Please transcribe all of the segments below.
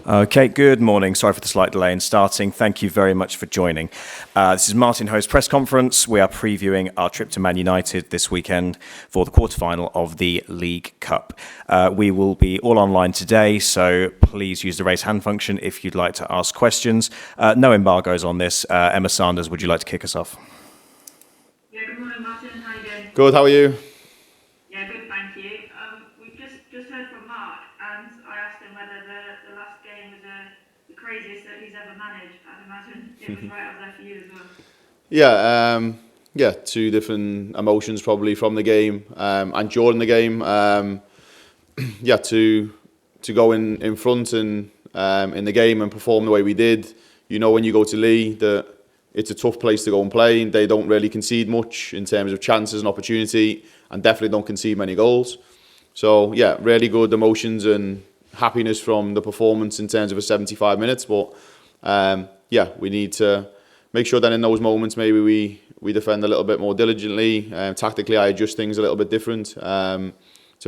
Okay, good morning. Sorry for the slight delay in starting. Thank you very much for joining. This is Martin Ho's press conference. We are previewing our trip to Man United this weekend for the quarterfinal of the League Cup. We will be all online today, so please use the raise hand function if you'd like to ask questions. No embargoes on this. Emma Sanders, would you like to kick us off? Yeah, good morning, Martin. How are you doing? Good, how are you? Yeah, good, thank you. We've just heard from Mark, and I asked him whether the last game was the craziest that he's ever managed. I'd imagine it was right up there for you as well. Yeah, two different emotions probably from the game and during the game. To go in front and in the game and perform the way we did. You know, when you go to Lee, that it's a tough place to go and play. They don't really concede much in terms of chances and opportunity, and definitely don't concede many goals. So yeah, really good emotions and happiness from the performance in terms of a 75 minutes. But we need to make sure that in those moments maybe we defend a little bit more diligently. Tactically, I adjust things a little bit different to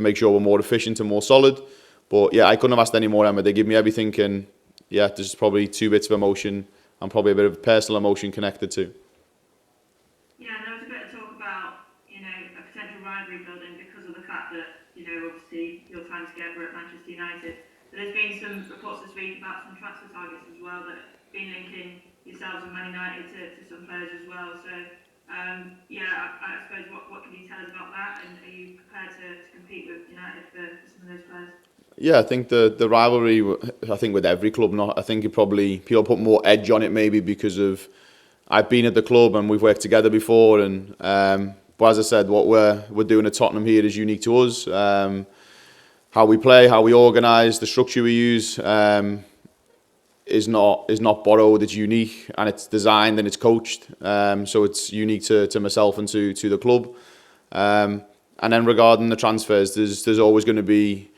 make sure we're more efficient and more solid. But yeah, I couldn't have asked any more, Emma. They give me everything, and yeah, there's probably two bits of emotion and probably a bit of personal emotion connected too. Yeah, there was a bit of talk about, a potential rivalry building because of the fact that, obviously your time together at Manchester United. But there's been some reports this week about some transfer targets as well that have been linking yourselves and Man United to some players as well. So, I suppose what can you tell us about that? And are you prepared to compete with United for some of those players? Yeah, I think the rivalry, I think with every club, I think people put more edge on it maybe because of I've been at the club and we've worked together before, and but as I said, what we're doing at Tottenham here is unique to us. How we play, how we organise, the structure we use is not borrowed. It's unique and it's designed and it's coached. So it's unique to myself and to the club. And then regarding the transfers, there's always going to be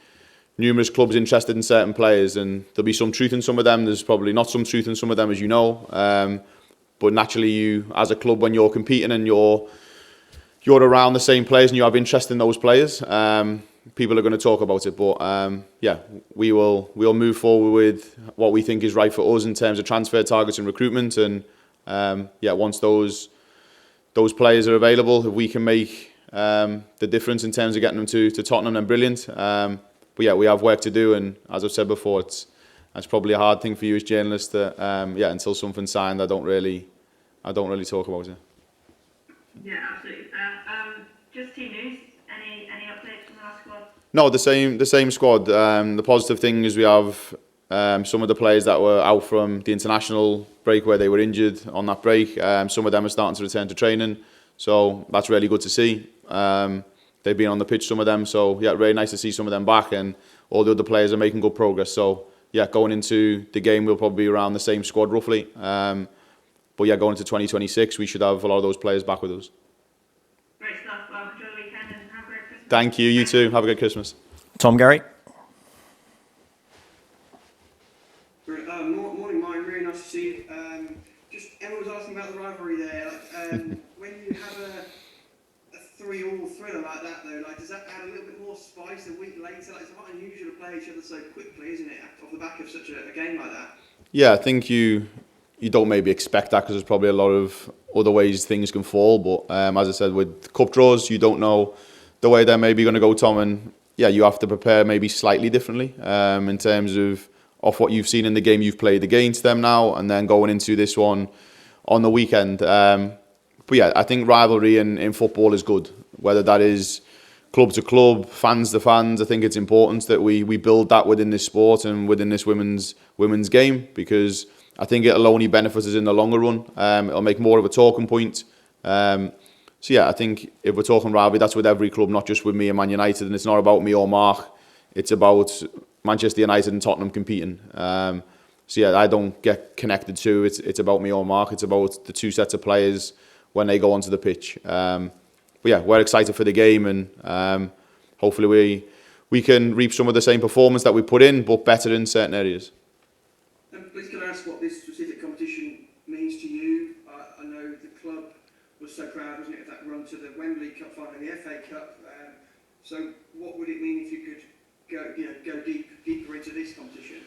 numerous clubs interested in certain players, and there'll be some truth in some of them. There's probably not some truth in some of them, as you know. But naturally, you as a club, when you're competing and you're around the same players and you have interest in those players, people are going to talk about it. But we'll move forward with what we think is right for us in terms of transfer targets and recruitment. And once those players are available, if we can make the difference in terms of getting them to Tottenham, then brilliant. But yeah, we have work to do, and as I've said before, it's probably a hard thing for you as journalists that until something's signed, I don't really talk about it. Yeah, absolutely. Just team news. Any updates from the last squad? No, the same squad. The positive thing is we have some of the players that were out from the international break where they were injured on that break. Some of them are starting to return to training, so that's really good to see. They've been on the pitch, some of them, so yeah, really nice to see some of them back, and all the other players are making good progress. So yeah, going into the game, we'll probably be around the same squad roughly. But yeah, going into 2026, we should have a lot of those players back with us. Great stuff. Well, enjoy the weekend and have a great Christmas. Thank you. You too. Have a good Christmas. Tom Gary? Morning, Martin. Really nice to see you. Just Emma was asking about the rivalry there. When you have a 3-3 thriller like that, though, does that add a little bit more spice a week later? It's quite unusual to play each other so quickly, isn't it, off the back of such a game like that? Yeah, I think you don't maybe expect that because there's probably a lot of other ways things can fall. But as I said, with cup draws, you don't know the way they're maybe going to go, Tom. And yeah, you have to prepare maybe slightly differently in terms of what you've seen in the game you've played against them now, and then going into this one on the weekend. But yeah, I think rivalry in football is good, whether that is club to club, fans to fans. I think it's important that we build that within this sport and within this women's game, because I think it'll only benefit us in the longer run. It'll make more of a talking point. So yeah, I think if we're talking rivalry, that's with every club, not just with me and Man United. And it's not about me or Mark. It's about Manchester United and Tottenham competing. So yeah, I don't get connected to it's about me or Mark. It's about the two sets of players when they go onto the pitch. But yeah, we're excited for the game, and hopefully we can reap some of the same performance that we put in, but better in certain areas. Please can I ask what this specific competition means to you? I know the club was so proud, wasn't it, of that run to the Wembley Cup final and the FA Cup. So what would it mean if you could go deeper into this competition?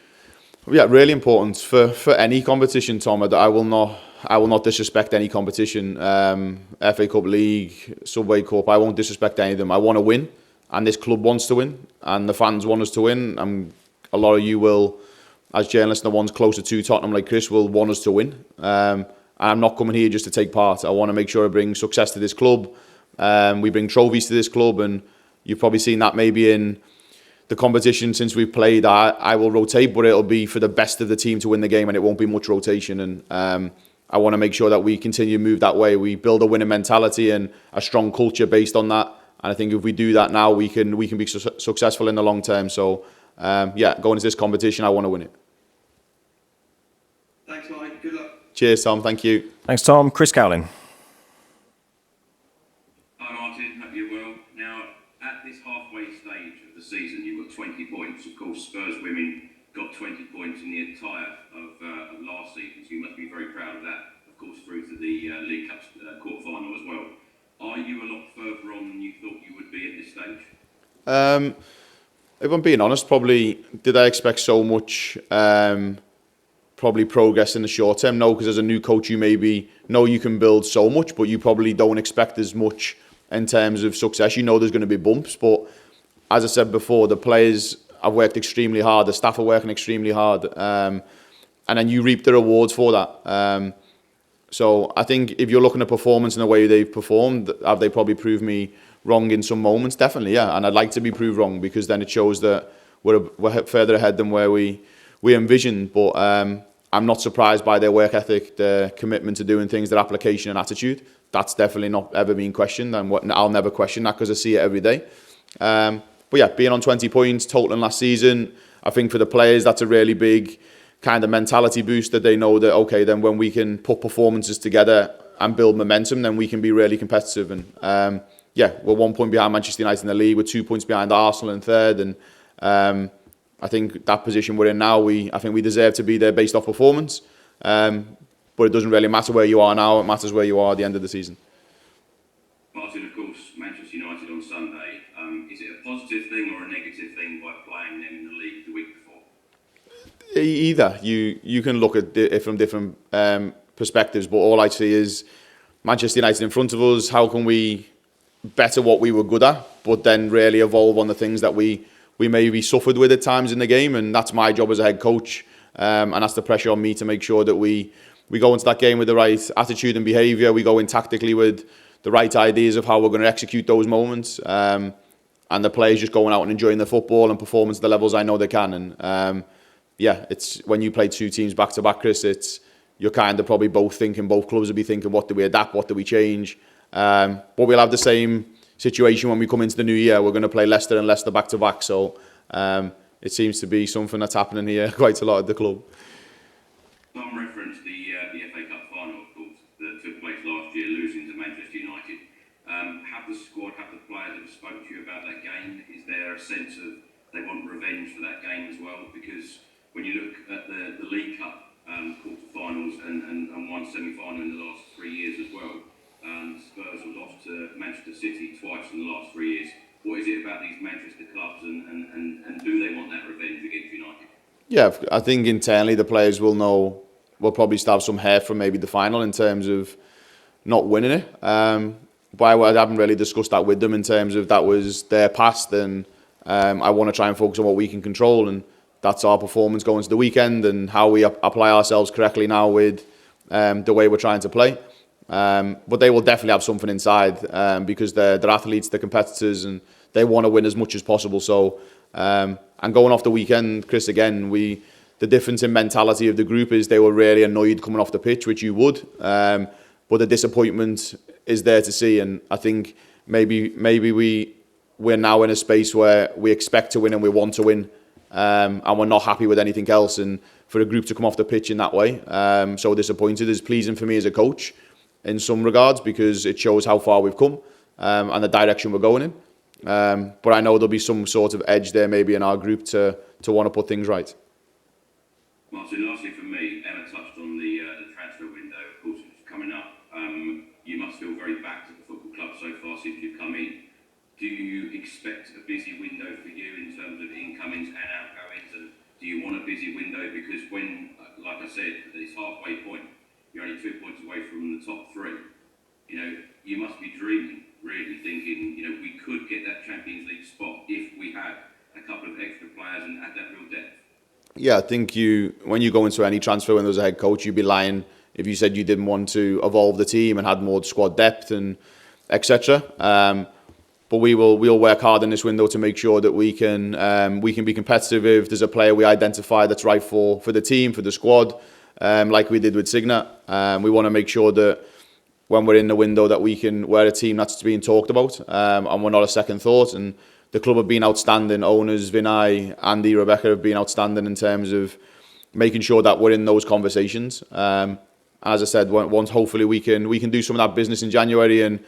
Yeah, really important for any competition, Tom. I will not disrespect any competition. FA Cup, League, Subway Cup. I won't disrespect any of them. I want to win, and this club wants to win, and the fans want us to win. A lot of you will, as journalists, the ones closer to Tottenham, like Chris, will want us to win. And I'm not coming here just to take part. I want to make sure I bring success to this club. We bring trophies to this club, and you've probably seen that maybe in the competition since we've played. I will rotate, but it'll be for the best of the team to win the game, and it won't be much rotation. And I want to make sure that we continue to move that way. We build a winning mentality and a strong culture based on that. And I think if we do that now, we can be successful in the long term. So going into this competition, I want to win it. Thanks, Martin. Good luck. Cheers, Tom. Thank you. Thanks, Tom. Chris Cowling. Hi, Martin. Hope you're well. Now, at this halfway stage of the season, you've got 20 points. Of course, Spurs Women got 20 points in the entire of last season, so you must be very proud of that. Of course, through to the League Cup quarter-final as well. Are you a lot further on than you thought you would be at this stage? If I'm being honest, probably did I expect so much probably progress in the short term? No, because as a new coach, you maybe know you can build so much, but you probably don't expect as much in terms of success. You know there's going to be bumps, but as I said before, the players have worked extremely hard, the staff are working extremely hard, and then you reap the rewards for that. So I think if you're looking at performance and the way they've performed, have they probably proved me wrong in some moments? Definitely, yeah. And I'd like to be proved wrong, because then it shows that we're further ahead than where we envisioned. But I'm not surprised by their work ethic, their commitment to doing things, their application and attitude. That's definitely not ever been questioned, and I'll never question that because I see it every day. But yeah, being on 20 points, totaling last season, I think for the players, that's a really big kind of mentality boost, that they know that, okay, then when we can put performances together and build momentum, then we can be really competitive. And we're 1 point behind Manchester United in the league, we're 2 points behind Arsenal in third, and I think that position we're in now, I think we deserve to be there based off performance. But it doesn't really matter where you are now, it matters where you are at the end of the season. Martin, of course, Manchester United on Sunday. Is it a positive thing or a negative thing by playing them in the league the week before? Either. You can look at it from different perspectives, but all I see is Manchester United in front of us. How can we better what we were good at, but then really evolve on the things that we maybe suffered with at times in the game? And that's my job as a head coach, and that's the pressure on me to make sure that we go into that game with the right attitude and behaviour. We go in tactically with the right ideas of how we're going to execute those moments, and the players just going out and enjoying the football and performing to the levels I know they can. And it's when you play two teams back to back, Chris, you're kind of probably both clubs will be thinking, what do we adapt, what do we change? But we'll have the same situation when we come into the new year. We're going to play Leicester and Leicester back to back, so it seems to be something that's happening here quite a lot at the club. Some reference the FA Cup final, of course, that took place last year, losing to Manchester United. Have the squad, have the players ever spoke to you about that game? Is there a sense of they want revenge for that game as well? Because when you look at the League Cup quarter-finals and one semi-final in the last 3 years as well, Spurs have lost to Manchester City twice in the last 3 years. What is it about these Manchester clubs, and do they want that revenge against United? Yeah, I think internally the players will know, will probably still have some hair from maybe the final in terms of not winning it. But I haven't really discussed that with them in terms of that was their past, and I want to try and focus on what we can control, and that's our performance going to the weekend and how we apply ourselves correctly now with the way we're trying to play. But they will definitely have something inside because they're athletes, they're competitors, and they want to win as much as possible. So, and going off the weekend, Chris, again, the difference in mentality of the group is they were really annoyed coming off the pitch, which you would. But the disappointment is there to see, and I think maybe we're now in a space where we expect to win and we want to win, and we're not happy with anything else. And for a group to come off the pitch in that way, so disappointed, is pleasing for me as a coach in some regards, because it shows how far we've come and the direction we're going in. But I know there'll be some sort of edge there maybe in our group to want to put things right. Martin, lastly for me, Emma touched on the transfer window. Of course, it's coming up. You must feel very backed at the football club so far since you've come in. Do you expect a busy window for you in terms of incomings and outgoings? And Do you want a busy window? Because when, like I said, at this halfway point, you're only 2 points away from the top three. You know, you must be dreaming, really, thinking, you know, we could get that Champions League spot if we had a couple of extra players and had that real depth. Yeah, I think when you go into any transfer window as a head coach, you'd be lying if you said you didn't want to evolve the team and had more squad depth and etc. But we'll work hard in this window to make sure that we can be competitive if there's a player we identify that's right for the team, for the squad, like we did with Signa. We want to make sure that when we're in the window that we're a team that's being talked about, and we're not a second thought. And the club have been outstanding. Owners, Vinay, Andy, Rebecca have been outstanding in terms of making sure that we're in those conversations. As I said, once hopefully we can do some of that business in January and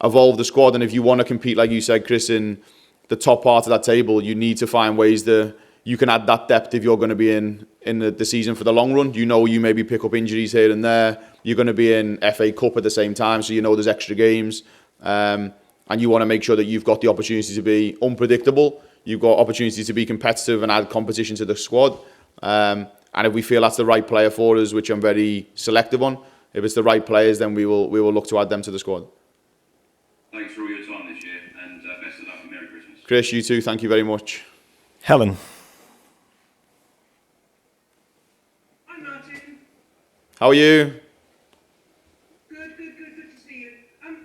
evolve the squad. And if you want to compete, like you said, Chris, in the top part of that table, you need to find ways that you can add that depth if you're going to be in the season for the long run. You know, you maybe pick up injuries here and there. You're going to be in FA Cup at the same time, so you know there's extra games. And you want to make sure that you've got the opportunity to be unpredictable. You've got opportunity to be competitive and add competition to the squad. And if we feel that's the right player for us, which I'm very selective on, if it's the right players, then we will look to add them to the squad. Thanks for all your time this year, and best of luck and Merry Christmas. Chris, you too. Thank you very much. Helen. Hi Martin. How are you? Good to see you.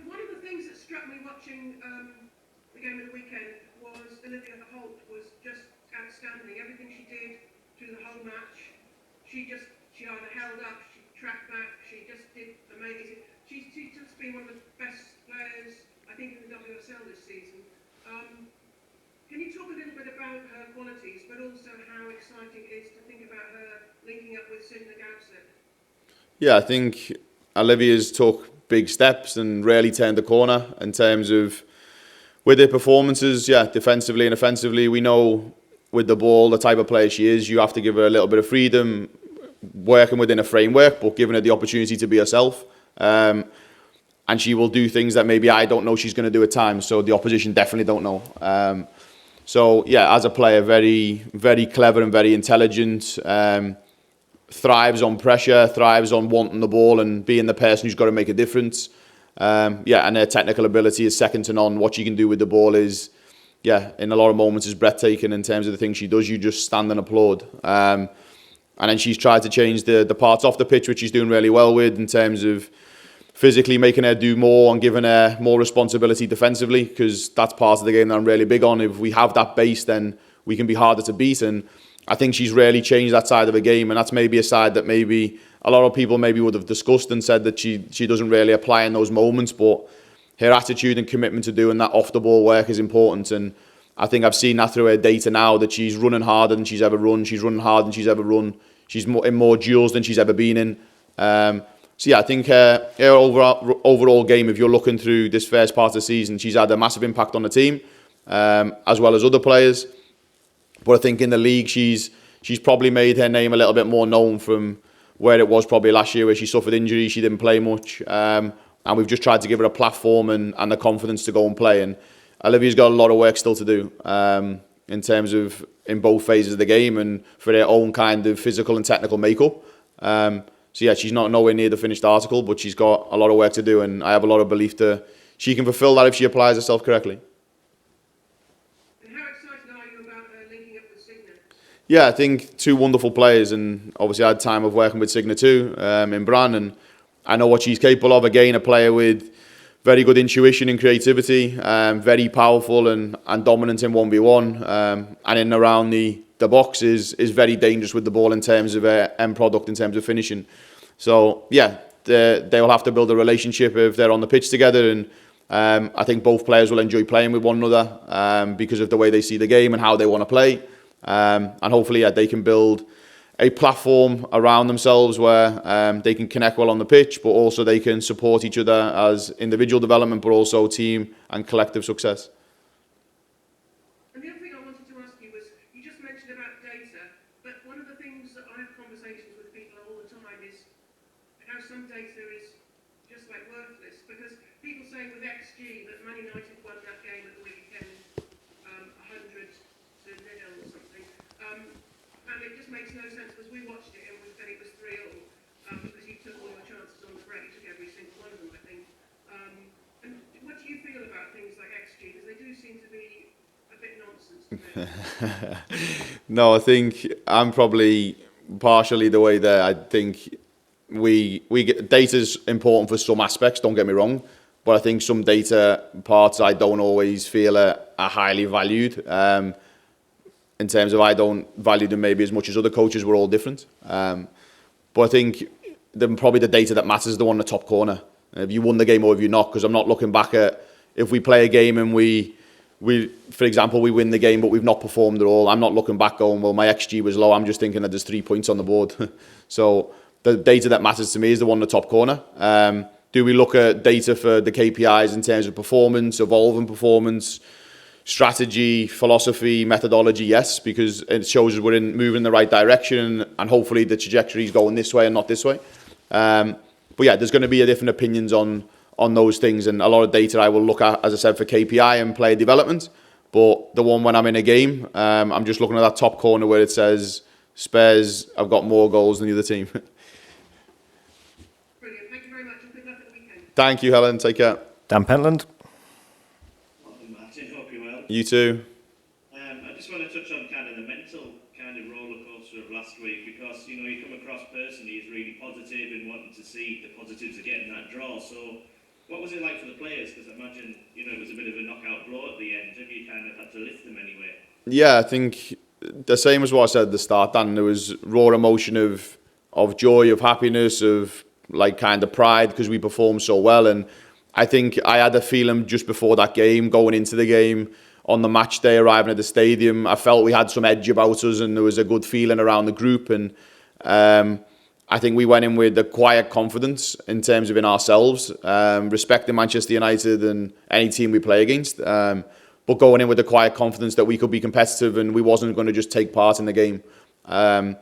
One of the things that struck me watching the game of the weekend was Olivia Holt was just outstanding. Everything she did through the whole match, she either held up, she tracked back, she just did amazing. She's just been one of the best players, I think, in the WSL this season. Can you talk a little bit about her qualities, but also how exciting it is to think about her linking up with Signa Gausset? Yeah, I think Olivia's took big steps and really turned the corner in terms of with her performances, defensively and offensively. We know with the ball, the type of player she is, you have to give her a little bit of freedom, working within a framework, but giving her the opportunity to be herself. And she will do things that maybe I don't know she's going to do at times, so the opposition definitely don't know. So, as a player, very, very clever and very intelligent, thrives on pressure, thrives on wanting the ball and being the person who's got to make a difference. And her technical ability is second to none. What she can do with the ball is, in a lot of moments is breathtaking in terms of the things she does. You just stand and applaud. And then she's tried to change the parts off the pitch, which she's doing really well with in terms of physically making her do more and giving her more responsibility defensively, because that's part of the game that I'm really big on. If we have that base, then we can be harder to beat. And I think she's really changed that side of the game, and that's maybe a side that maybe a lot of people maybe would have discussed and said that she doesn't really apply in those moments, but her attitude and commitment to doing that off-the-ball work is important. And I think I've seen that through her data now, that she's running harder than she's ever run. She's running harder than she's ever run. She's in more duels than she's ever been in. I think her overall game, if you're looking through this first part of the season, she's had a massive impact on the team, as well as other players. But I think in the league, she's probably made her name a little bit more known from where it was probably last year, where she suffered injury, she didn't play much. And we've just tried to give her a platform and the confidence to go and play. And Olivia's got a lot of work still to do in terms of in both phases of the game and for their own kind of physical and technical makeup. She's not nowhere near the finished article, but she's got a lot of work to do, and I have a lot of belief that she can fulfil that if she applies herself correctly. And how excited are you about linking up with Signa? Yeah, I think two wonderful players, and obviously I had time of working with Signa too in Bran, and I know what she's capable of. Again, a player with very good intuition and creativity, very powerful and dominant in 1v1, and in around the box is very dangerous with the ball in terms of end product, in terms of finishing. So, they will have to build a relationship if they're on the pitch together, and I think both players will enjoy playing with one another because of the way they see the game and how they want to play. And hopefully, they can build a platform around themselves where they can connect well on the pitch, but also they can support each other as individual development, but also team and collective success. And the other thing I wanted to ask you was, you just mentioned about data, but one of the things that I have conversations with people all the time is how some data is just like worthless, because people say with XG that Man United won that game at the weekend 100-0 or something. And it just makes no sense because we watched it and it was 3-3 because you took all your chances on the break, you took every single one of them, I think. And what do you feel about things like XG? Because they do seem to be a bit nonsense to me. No, I think I'm probably partially the way there. I think we get data's important for some aspects. Don't get me wrong, but I think some data parts I don't always feel are highly valued. In terms of I don't value them maybe as much as other coaches. We're all different. But I think probably the data that matters is the one in the top corner. If you won the game or if you're not, because I'm not looking back at if we play a game and we, for example, we win the game but we've not performed at all. I'm not looking back going, well, my XG was low. I'm just thinking that there's 3 points on the board. So the data that matters to me is the one in the top corner. Do we look at data for the KPIs in terms of performance, evolving performance, strategy, philosophy, methodology? Yes, because it shows us we're moving in the right direction and hopefully the trajectory is going this way and not this way. But yeah, there's going to be different opinions on those things, and a lot of data I will look at, as I said, for KPI and player development. But the one when I'm in a game, I'm just looking at that top corner where it says Spurs have got more goals than the other team. Brilliant. Thank you very much and good luck at the weekend. Thank you, Helen. Take care. Dan Pentland. Morning, Martin. Hope you're well. You too. I just want to touch on kind of the mental kind of roller coaster of last week because, you know, you come across personally as really positive and wanting to see the positives of getting that draw. So what was it like for the players? Because I imagine, you know, it was a bit of a knockout blow at the end. Have you kind of had to lift them anyway? Yeah, I think the same as what I said at the start, Dan. There was raw emotion of joy, of happiness, of like kind of pride because we performed so well. And I think I had a feeling just before that game, going into the game, on the match day, arriving at the stadium, I felt we had some edge about us and there was a good feeling around the group. And I think we went in with a quiet confidence in terms of in ourselves, respecting Manchester United and any team we play against, but going in with a quiet confidence that we could be competitive and we wasn't going to just take part in the game. And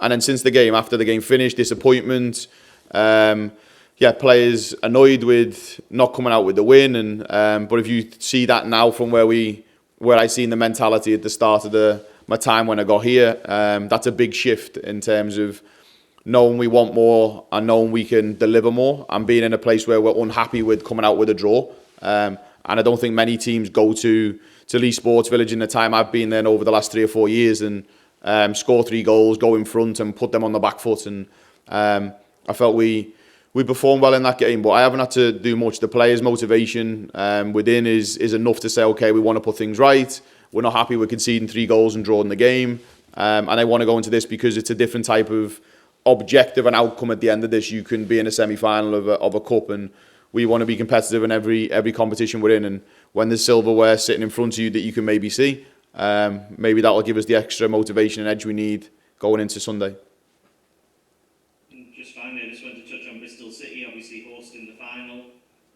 then since the game, after the game finished, disappointment, players annoyed with not coming out with the win. And but if you see that now from where I seen the mentality at the start of my time when I got here, that's a big shift in terms of knowing we want more and knowing we can deliver more and being in a place where we're unhappy with coming out with a draw. And I don't think many teams go to Leigh Sports Village in the time I've been there over the last 3 or 4 years and score 3 goals, go in front and put them on the back foot. And I felt we performed well in that game, but I haven't had to do much. The players' motivation within is enough to say, okay, we want to put things right. We're not happy with conceding 3 goals and drawing the game. And I want to go into this because it's a different type of objective and outcome at the end of this. You can be in a semi-final of a cup, and we want to be competitive in every competition we're in. And when there's silverware sitting in front of you that you can maybe see, maybe that'll give us the extra motivation and edge we need going into Sunday. And just finally, I just want to touch on Bristol City, obviously hosting the final.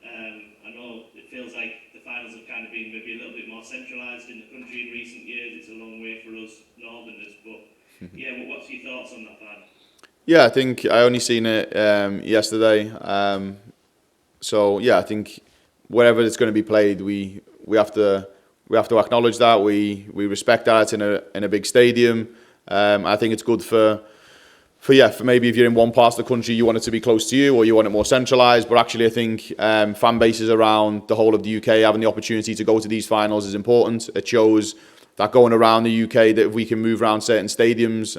I know it feels like the finals have kind of been maybe a little bit more centralised in the country in recent years. It's a long way for us Northerners, but yeah, what's your thoughts on that final? Yeah, I think I only seen it yesterday. So yeah, I think wherever it's going to be played, we have to acknowledge that we respect that it's in a big stadium. I think it's good for maybe if you're in one part of the country, you want it to be close to you or you want it more centralised. But actually, I think fan bases around the whole of the UK having the opportunity to go to these finals is important. It shows that going around the UK, that if we can move around certain stadiums,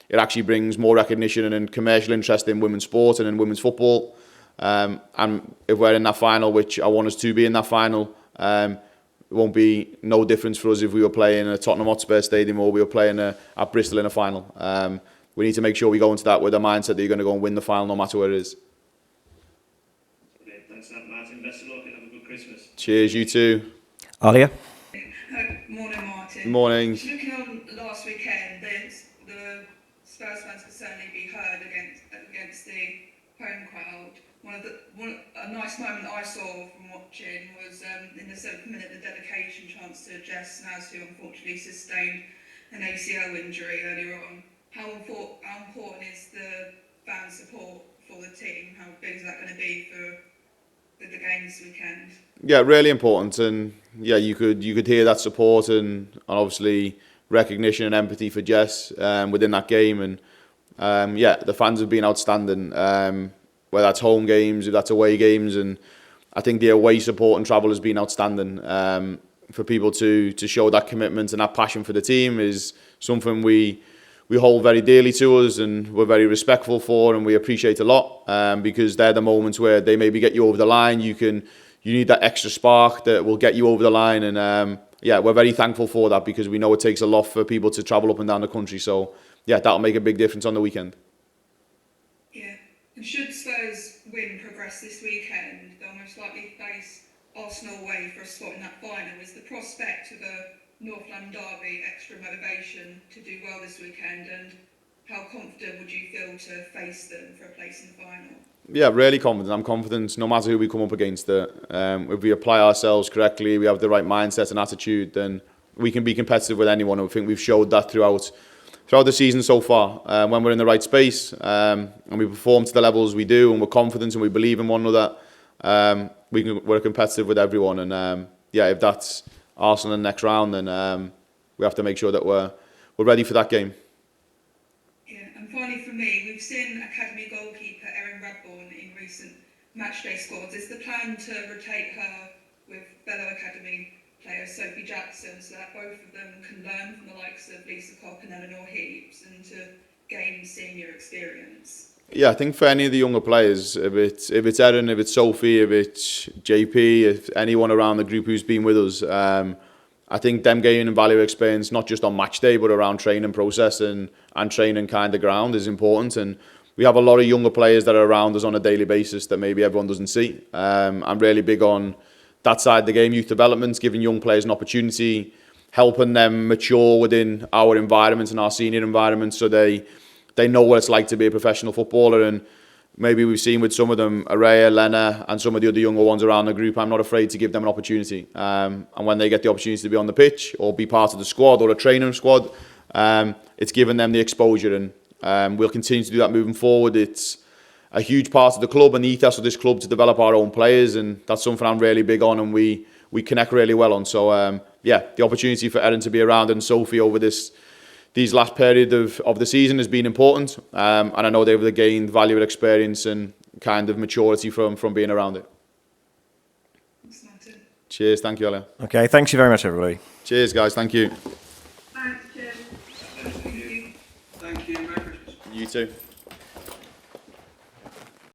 it actually brings more recognition and commercial interest in women's sport and in women's football. And if we're in that final, which I want us to be in that final, it won't be no difference for us if we were playing a Tottenham Hotspur Stadium or we were playing at Bristol in a final. We need to make sure we go into that with a mindset that you're going to go and win the final no matter where it is. Brilliant. Thanks for that, Martin. Best of luck and have a good Christmas. Cheers, you too. Alia? Morning, Martin. Morning. Looking on last weekend, the Spurs fans could certainly be heard against the home crowd. A nice moment I saw from watching was in the 7th minute, the dedication chance to Jess Naz, who unfortunately sustained an ACL injury earlier on. How important is the fan support for the team? How big is that going to be for the game this weekend? Yeah, really important, and yeah, you could hear that support and obviously recognition and empathy for Jess within that game. And the fans have been outstanding, whether that's home games, if that's away games. And I think the away support and travel has been outstanding. For people to show that commitment and that passion for the team is something we hold very dearly to us, and we're very respectful for, and we appreciate a lot, because they're the moments where they maybe get you over the line. You need that extra spark that will get you over the line, and we're very thankful for that, because we know it takes a lot for people to travel up and down the country. So that'll make a big difference on the weekend. Yeah, and should Spurs win progress this weekend, they'll most likely face Arsenal away for a spot in that final. Is the prospect of a North London derby extra motivation to do well this weekend, and how confident would you feel to face them for a place in the final? Yeah, really confident. I'm confident no matter who we come up against it. If we apply ourselves correctly, we have the right mindset and attitude, then we can be competitive with anyone. And I think we've showed that throughout the season so far. When we're in the right space and we perform to the levels we do, and we're confident and we believe in one another, we're competitive with everyone. And if that's Arsenal in the next round, then we have to make sure that we're ready for that game. Yeah, and finally for me, we've seen academy goalkeeper Erin Radbourne in recent matchday squads. Is the plan to rotate her with fellow academy player Sophie Jackson, so that both of them can learn from the likes of Lisa Cock and Eleanor Heaps and to gain senior experience? Yeah, I think for any of the younger players, if it's Erin, if it's Sophie, if it's JP, if anyone around the group who's been with us, I think them gaining valuable experience, not just on match day, but around training process and training kind of ground is important. And we have a lot of younger players that are around us on a daily basis that maybe everyone doesn't see. I'm really big on that side of the game, youth development, giving young players an opportunity, helping them mature within our environment and our senior environment, so they know what it's like to be a professional footballer. And maybe we've seen with some of them, Araya, Lena, and some of the other younger ones around the group, I'm not afraid to give them an opportunity. And when they get the opportunity to be on the pitch or be part of the squad or a training squad, it's giving them the exposure. And we'll continue to do that moving forward. It's a huge part of the club and the ethos of this club to develop our own players, and that's something I'm really big on, and we connect really well on. So the opportunity for Erin to be around and Sophie over these last period of the season has been important, and I know they've gained valuable experience and kind of maturity from being around it. Thanks, Martin. Cheers, thank you, Ella. Okay, thanks you very much, everybody. Cheers, guys, thank you. Thanks, Jim. Thank you. Merry Christmas. You too.